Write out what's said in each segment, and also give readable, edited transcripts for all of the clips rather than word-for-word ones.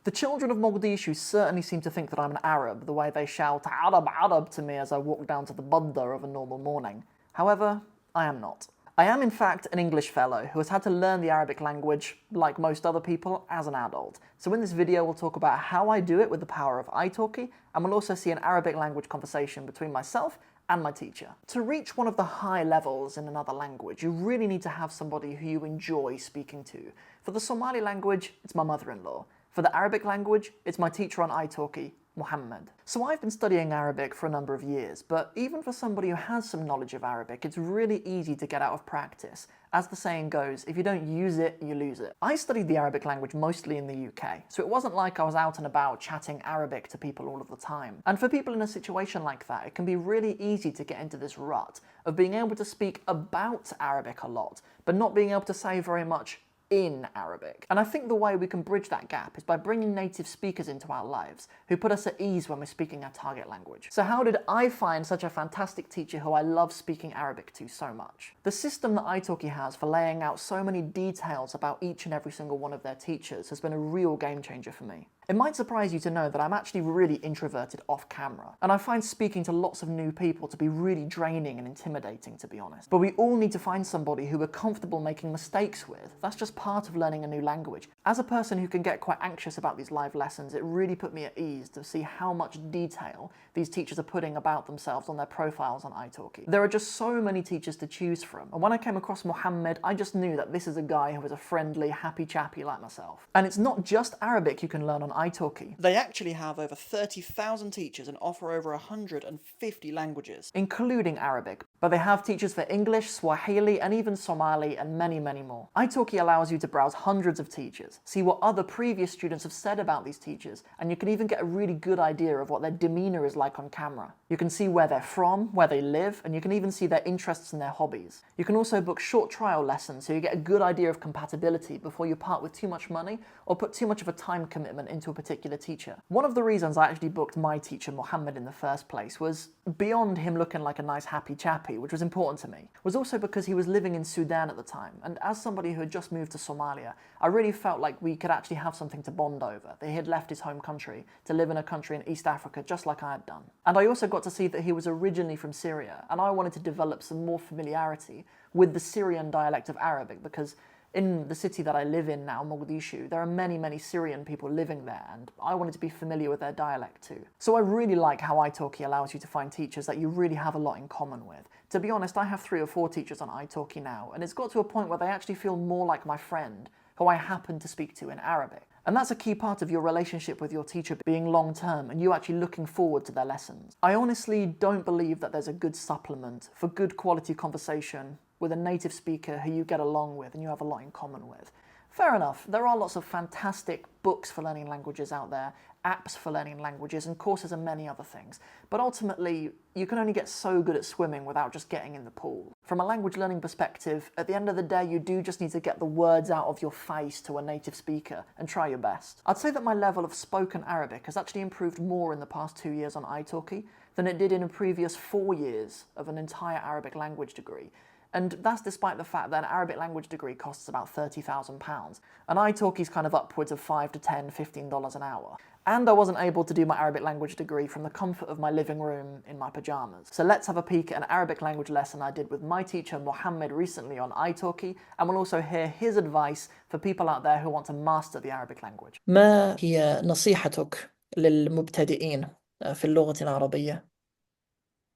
The children of Mogadishu certainly seem to think that I'm an Arab, the way they shout Arab, Arab to me as I walk down to the Badda of a normal morning. However, I am not. I am in fact an English fellow who has had to learn the Arabic language, like most other people, as an adult. So in this video we'll talk about how I do it with the power of Italki, and we'll also see an Arabic language conversation between myself and my teacher. To reach one of the high levels in another language, you really need to have somebody who you enjoy speaking to. For the Somali language, it's my mother-in-law. For the Arabic language, it's my teacher on Italki, Muhammad. So I've been studying Arabic for a number of years, but even for somebody who has some knowledge of Arabic, it's really easy to get out of practice. As the saying goes, if you don't use it, you lose it. I studied the Arabic language mostly in the UK, so it wasn't like I was out and about chatting Arabic to people all of the time. And for people in a situation like that, it can be really easy to get into this rut of being able to speak about Arabic a lot, but not being able to say very much in Arabic. And I think the way we can bridge that gap is by bringing native speakers into our lives who put us at ease when we're speaking our target language. So how did I find such a fantastic teacher who I love speaking Arabic to so much? The system that Italki has for laying out so many details about each and every single one of their teachers has been a real game changer for me. It might surprise you to know that I'm actually really introverted off camera, and I find speaking to lots of new people to be really draining and intimidating, to be honest. But we all need to find somebody who we're comfortable making mistakes with. That's just part of learning a new language. As a person who can get quite anxious about these live lessons, it really put me at ease to see how much detail these teachers are putting about themselves on their profiles on Italki. There are just so many teachers to choose from, and when I came across Mohammed, I just knew that this is a guy who is a friendly, happy chappy like myself. And it's not just Arabic you can learn on Italki. They actually have over 30,000 teachers and offer over 150 languages, including Arabic, but they have teachers for English, Swahili, and even Somali, and many, many more. Italki allows you to browse hundreds of teachers, see what other previous students have said about these teachers, and you can even get a really good idea of what their demeanor is like on camera. You can see where they're from, where they live, and you can even see their interests and their hobbies. You can also book short trial lessons so you get a good idea of compatibility before you part with too much money or put too much of a time commitment into a particular teacher. One of the reasons I actually booked my teacher Mohammed in the first place was, beyond him looking like a nice happy chappy, which was important to me, was also because he was living in Sudan at the time, and as somebody who had just moved to Somalia, I really felt like we could actually have something to bond over, that he had left his home country to live in a country in East Africa just like I had done. And I also got to see that he was originally from Syria, and I wanted to develop some more familiarity with the Syrian dialect of Arabic, because in the city that I live in now, Mogadishu, there are many, many Syrian people living there, and I wanted to be familiar with their dialect too. So I really like how Italki allows you to find teachers that you really have a lot in common with. To be honest, I have 3 or 4 teachers on Italki now, and it's got to a point where they actually feel more like my friend, who I happen to speak to in Arabic. And that's a key part of your relationship with your teacher being long-term and you actually looking forward to their lessons. I honestly don't believe that there's a good supplement for good quality conversation with a native speaker who you get along with and you have a lot in common with. Fair enough, there are lots of fantastic books for learning languages out there, apps for learning languages, and courses and many other things. But ultimately, you can only get so good at swimming without just getting in the pool. From a language learning perspective, at the end of the day, you do just need to get the words out of your face to a native speaker and try your best. I'd say that my level of spoken Arabic has actually improved more in the past 2 years on Italki than it did in a previous 4 years of an entire Arabic language degree. And that's despite the fact that an Arabic language degree costs about £30,000. And Italki's kind of upwards of $5 to $10, $15 an hour. And I wasn't able to do my Arabic language degree from the comfort of my living room in my pajamas. So let's have a peek at an Arabic language lesson I did with my teacher Mohammed recently on Italki, and we'll also hear his advice for people out there who want to master the Arabic language. ما هي نصيحتك للمبتدئين في اللغة العربية؟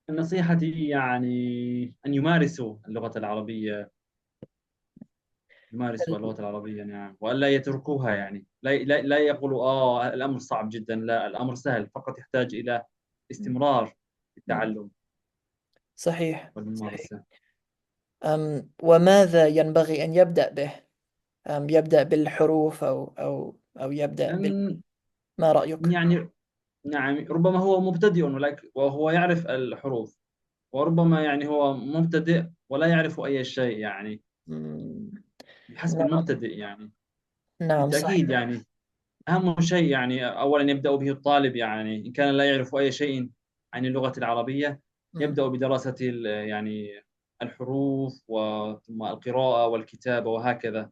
نصيحتي يعني أن يمارسوا اللغة العربية، يمارسوا اللغة العربية نعم، وألا يتركوها يعني، لا يقولوا الأمر صعب جدا، لا الأمر سهل، فقط يحتاج إلى استمرار في التعلم صحيح. والممارسة. وماذا ينبغي أن يبدأ به؟ يبدأ بالحروف أو يبدأ أن ما رأيك؟ يعني نعم، ربما هو مبتدئ وهو يعرف الحروف، وربما يعني هو مبتدئ ولا يعرف أي شيء يعني، بحسب نعم. المبتدئ يعني. نعم بالتأكيد صحيح. يعني أهم شيء يعني أولا يبدأ به الطالب، يعني إن كان لا يعرف أي شيء عن اللغة العربية يبدأ بدراسة يعني الحروف وثم القراءة والكتابة وهكذا.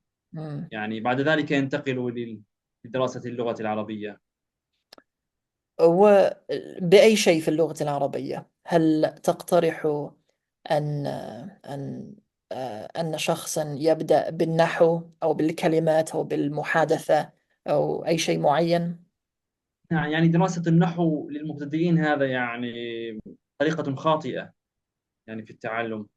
يعني بعد ذلك ينتقل لدراسة اللغة العربية. وبأي شيء في اللغة العربية؟ هل تقترح أن أن أن شخصا يبدأ بالنحو أو بالكلمات أو بالمحادثة أو أي شيء معين؟ نعم، يعني دراسة النحو للمبتدئين هذا يعني طريقة خاطئة يعني في التعلم،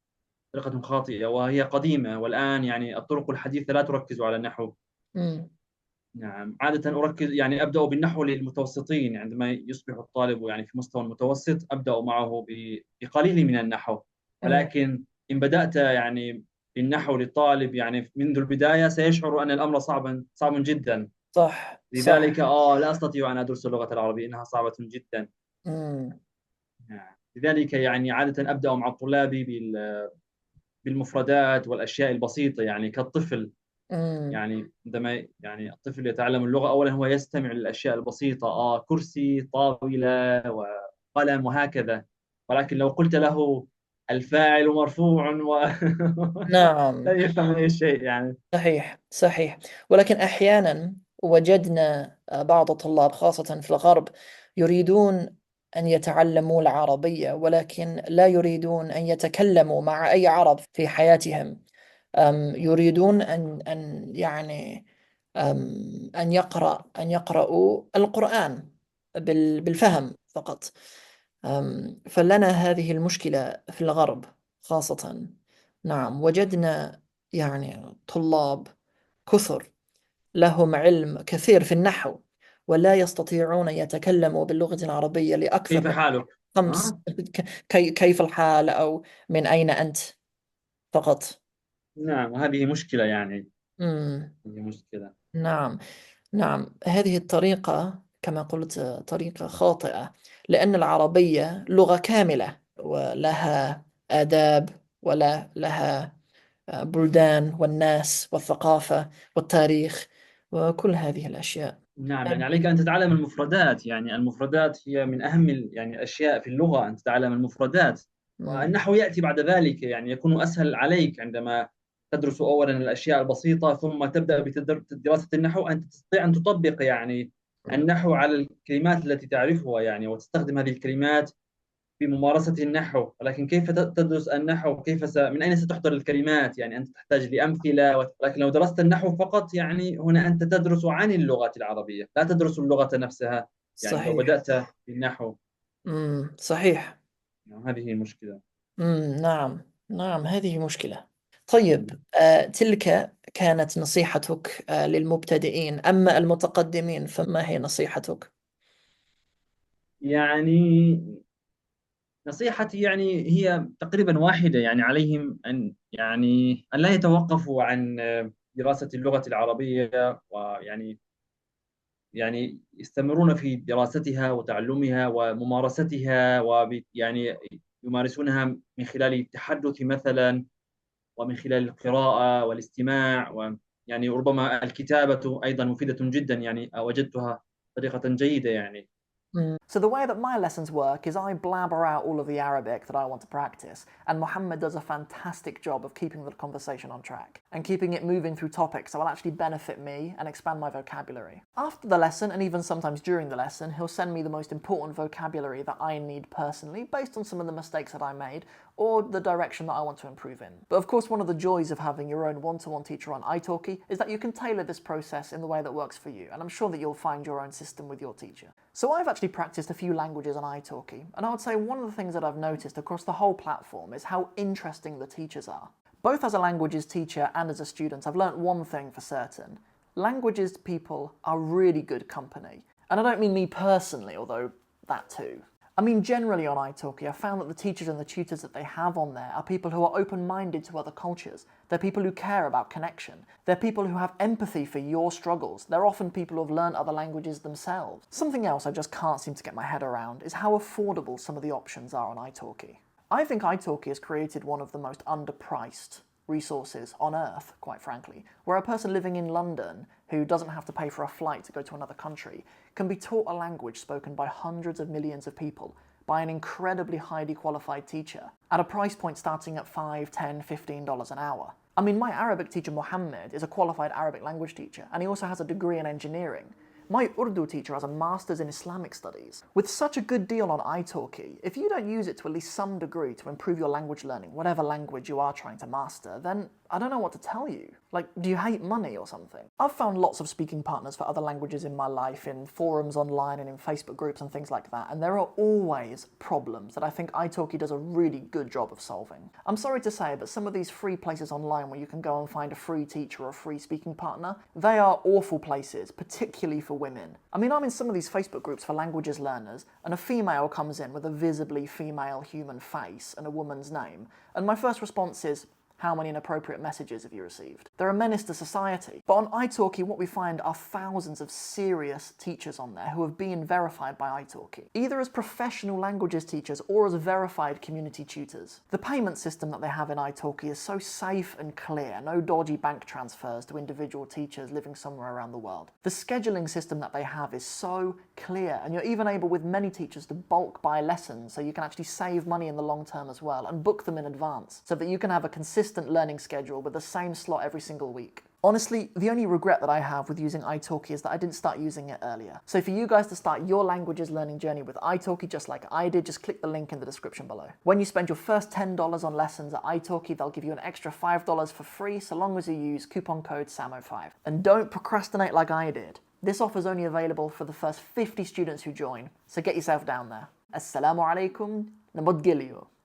طريقة خاطئة وهي قديمة، والآن يعني الطرق الحديثة لا تركز على النحو. مم. نعم، عادة أركز يعني أبدأ بالنحو للمتوسطين، عندما يصبح الطالب يعني في مستوى المتوسط أبدأ معه بقليل من النحو. مم. ولكن إن بدأت يعني بالنحو للطالب يعني منذ البداية سيشعر أن الأمر صعب جدا. صح لذلك صح. لا أستطيع أن أدرس اللغة العربية، إنها صعبة جدا. مم. نعم. لذلك يعني عادة أبدأ مع الطلاب بالمفردات والأشياء البسيطة يعني كالطفل. مم. يعني عندما يعني الطفل يتعلم اللغة أولا هو يستمع للأشياء البسيطة، كرسي، طاولة، وقلم، وهكذا. ولكن لو قلت له الفاعل مرفوع نعم. لن يفهم أي شيء يعني. صحيح صحيح. ولكن أحيانا وجدنا بعض الطلاب خاصة في الغرب يريدون أن يتعلموا العربية ولكن لا يريدون أن يتكلموا مع أي عرب في حياتهم. يريدون أن يعني أن يقرأوا القرآن بالفهم فقط. فلنا هذه المشكلة في الغرب خاصة. نعم وجدنا يعني طلاب كثر لهم علم كثير في النحو ولا يستطيعون أن يتكلموا باللغة العربية لأكثر كيف من حالك؟ خمس. آه؟ كيف الحال أو من أين أنت فقط. نعم، وهذه مشكلة يعني. مم. هذه مشكلة. نعم نعم. هذه الطريقة كما قلت طريقة خاطئة لأن العربية لغة كاملة ولها آداب ولا لها بلدان والناس والثقافة والتاريخ وكل هذه الأشياء. نعم، يعني عليك أن تتعلم المفردات، يعني المفردات هي من أهم يعني الأشياء في اللغة، أن تتعلم المفردات. مم. والنحو يأتي بعد ذلك، يعني يكون أسهل عليك عندما تدرس أولا الأشياء البسيطة ثم تبدأ بدراسة النحو. أن تستطيع أن تطبق يعني النحو على الكلمات التي تعرفها يعني، وتستخدم هذه الكلمات في ممارسة النحو. ولكن كيف تدرس النحو؟ من أين ستحضر الكلمات؟ يعني أنت تحتاج لأمثلة. ولكن لو درست النحو فقط يعني هنا أنت تدرس عن اللغة العربية، لا تدرس اللغة نفسها. يعني لو صحيح. بدأت بالنحو صحيح. يعني هذه المشكلة. نعم نعم هذه مشكلة. طيب تلك كانت نصيحتك للمبتدئين أما المتقدمين فما هي نصيحتك؟ يعني نصيحتي يعني هي تقريبا واحدة، يعني عليهم أن لا يتوقفوا عن دراسة اللغة العربية، ويعني يستمرون في دراستها وتعلمها وممارستها، يعني يمارسونها من خلال التحدث مثلا، ومن خلال القراءة والاستماع، ويعني ربما الكتابة أيضا مفيدة جدا، يعني وجدتها طريقة جيدة يعني. So the way that my lessons work is I blabber out all of the Arabic that I want to practice, and Mohammed does a fantastic job of keeping the conversation on track and keeping it moving through topics that will actually benefit me and expand my vocabulary. After the lesson, and even sometimes during the lesson, he'll send me the most important vocabulary that I need personally based on some of the mistakes that I made or the direction that I want to improve in. But of course, one of the joys of having your own one-to-one teacher on Italki is that you can tailor this process in the way that works for you, and I'm sure that you'll find your own system with your teacher. So I've actually practiced a few languages on Italki, and I would say one of the things that I've noticed across the whole platform is how interesting the teachers are. Both as a languages teacher and as a student, I've learnt one thing for certain. Languages people are really good company. And I don't mean me personally, although that too. I mean, generally on Italki, I've found that the teachers and the tutors that they have on there are people who are open-minded to other cultures. They're people who care about connection. They're people who have empathy for your struggles. They're often people who have learned other languages themselves. Something else I just can't seem to get my head around is how affordable some of the options are on Italki. I think Italki has created one of the most underpriced resources on earth, quite frankly, where a person living in London who doesn't have to pay for a flight to go to another country can be taught a language spoken by hundreds of millions of people by an incredibly highly qualified teacher at a price point starting at $5, $10, $15 an hour. I mean, my Arabic teacher, Mohammed, is a qualified Arabic language teacher, and he also has a degree in engineering. My Urdu teacher has a master's in Islamic studies. With such a good deal on Italki, if you don't use it to at least some degree to improve your language learning, whatever language you are trying to master, then I don't know what to tell you. Like, do you hate money or something? I've found lots of speaking partners for other languages in my life, in forums online and in Facebook groups and things like that, and there are always problems that I think Italki does a really good job of solving. I'm sorry to say, but some of these free places online where you can go and find a free teacher or a free speaking partner, they are awful places, particularly for women. I mean, I'm in some of these Facebook groups for languages learners, and a female comes in with a visibly female human face and a woman's name, and my first response is, how many inappropriate messages have you received? They're a menace to society. But on Italki, what we find are thousands of serious teachers on there who have been verified by Italki, either as professional languages teachers or as verified community tutors. The payment system that they have in Italki is so safe and clear, no dodgy bank transfers to individual teachers living somewhere around the world. The scheduling system that they have is so clear, and you're even able with many teachers to bulk buy lessons so you can actually save money in the long term as well and book them in advance so that you can have a consistent learning schedule with the same slot every single week. Honestly, the only regret that I have with using Italki is that I didn't start using it earlier. So for you guys to start your languages learning journey with Italki just like I did, just click the link in the description below. When you spend your first $10 on lessons at Italki, they'll give you an extra $5 for free so long as you use coupon code SAMO5. And don't procrastinate like I did. This offer is only available for the first 50 students who join, so get yourself down there. Assalamu alaikum, nabad gilio.